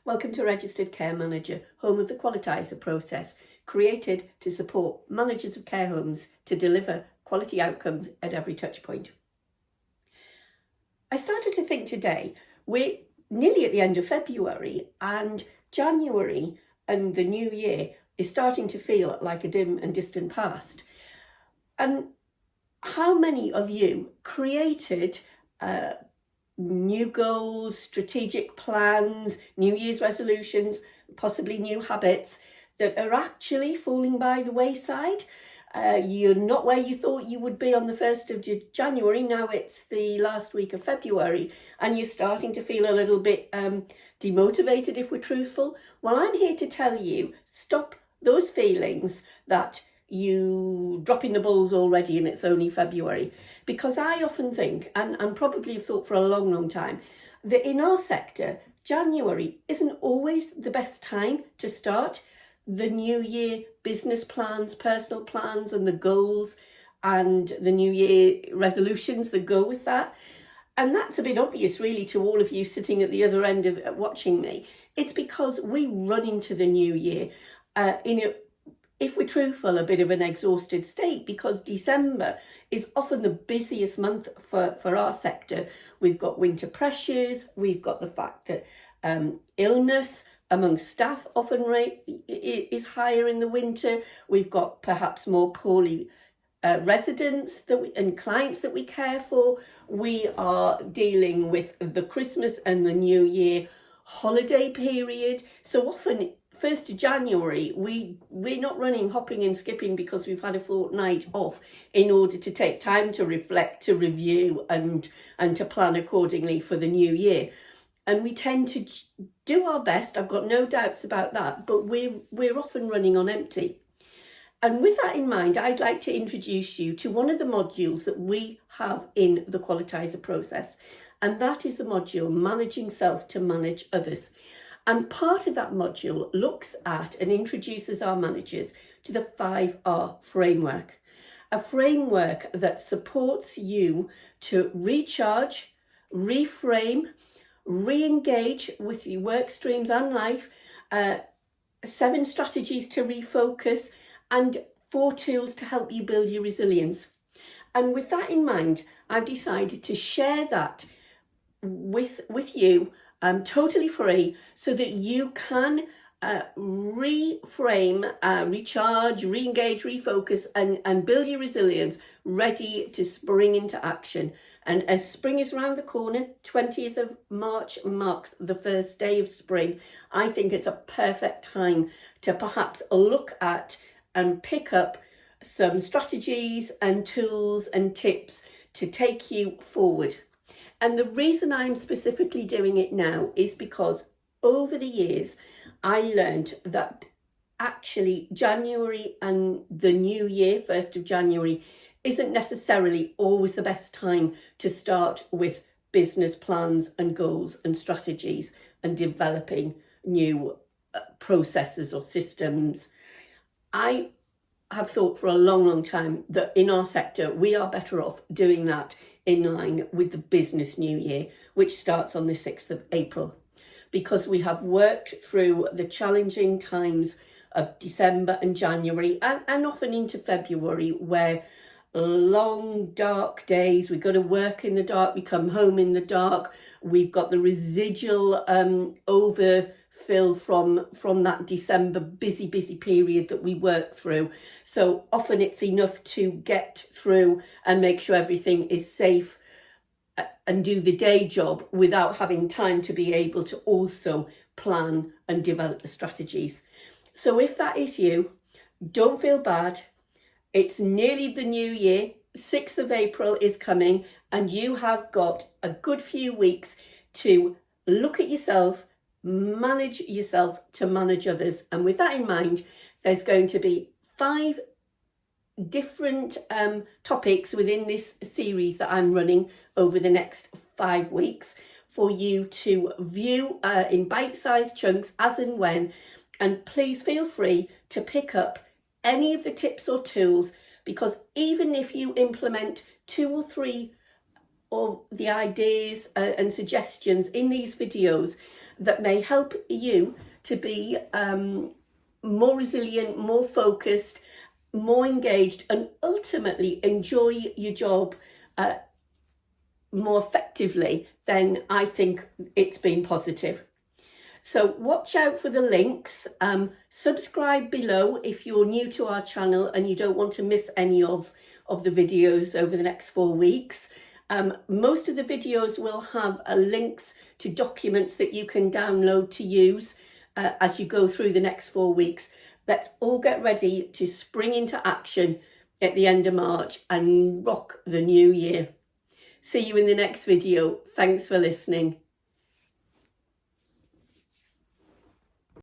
Welcome to Registered Care Manager, home of the qualitiser process, created to support managers of care homes to deliver quality outcomes at every touch point. I started to think today, we're nearly at the end of February, and January and the new year is starting to feel like a dim and distant past. And how many of you created new goals, strategic plans, New Year's resolutions, possibly new habits that are actually falling by the wayside? You're not where you thought you would be on the 1st of January. Now it's the last week of February and you're starting to feel a little bit demotivated, if we're truthful. Well, I'm here to tell you, stop those feelings that you dropping the balls already and it's only February. Because I often think, and probably have thought for a long, long time, that in our sector, January isn't always the best time to start the new year business plans, personal plans, and the goals and the new year resolutions that go with that. And that's a bit obvious really to all of you sitting at the other end of watching me. It's because we run into the new year if we're truthful, a bit of an exhausted state, because December is often the busiest month for our sector. We've got winter pressures, we've got the fact that illness among staff often is higher in the winter. We've got perhaps more poorly residents and clients that we care for. We are dealing with the Christmas and the New Year holiday period. So often 1st of January, we're not running, hopping and skipping because we've had a fortnight off in order to take time to reflect, to review and to plan accordingly for the new year. And we tend to do our best, I've got no doubts about that, but we're often running on empty. And with that in mind, I'd like to introduce you to one of the modules that we have in the qualitiser process. And that is the module Managing Self to Manage Others. And part of that module looks at and introduces our managers to the 5R framework, a framework that supports you to recharge, reframe, re-engage with your work streams and life, 7 strategies to refocus, and 4 tools to help you build your resilience. And with that in mind, I've decided to share that with you totally free, so that you can reframe, recharge, re-engage, refocus, and build your resilience, ready to spring into action. And as spring is around the corner, 20th of March marks the first day of spring. I think it's a perfect time to perhaps look at and pick up some strategies and tools and tips to take you forward. And the reason I'm specifically doing it now is because over the years, I learned that actually January and the new year, 1st of January, isn't necessarily always the best time to start with business plans and goals and strategies and developing new processes or systems. I have thought for a long, long time that in our sector, we are better off doing that in line with the business new year, which starts on the 6th of April, because we have worked through the challenging times of December and January and often into February, where long dark days, we've got to work in the dark, we come home in the dark, we've got the residual overfill from that December busy period that we work through. So often it's enough to get through and make sure everything is safe and do the day job without having time to be able to also plan and develop the strategies. So if that is you, don't feel bad. It's nearly the new year. 6th of April is coming and you have got a good few weeks to look at yourself, manage yourself to manage others. And with that in mind, there's going to be 5 different topics within this series that I'm running over the next 5 weeks for you to view in bite-sized chunks as and when. And please feel free to pick up any of the tips or tools, because even if you implement 2 or 3 of the ideas and suggestions in these videos, that may help you to be more resilient, more focused, more engaged, and ultimately enjoy your job more effectively, then I think it's been positive. So watch out for the links. Subscribe below if you're new to our channel and you don't want to miss any of the videos over the next 4 weeks. Most of the videos will have links to documents that you can download to use as you go through the next 4 weeks. Let's all get ready to spring into action at the end of March and rock the new year. See you in the next video. Thanks for listening.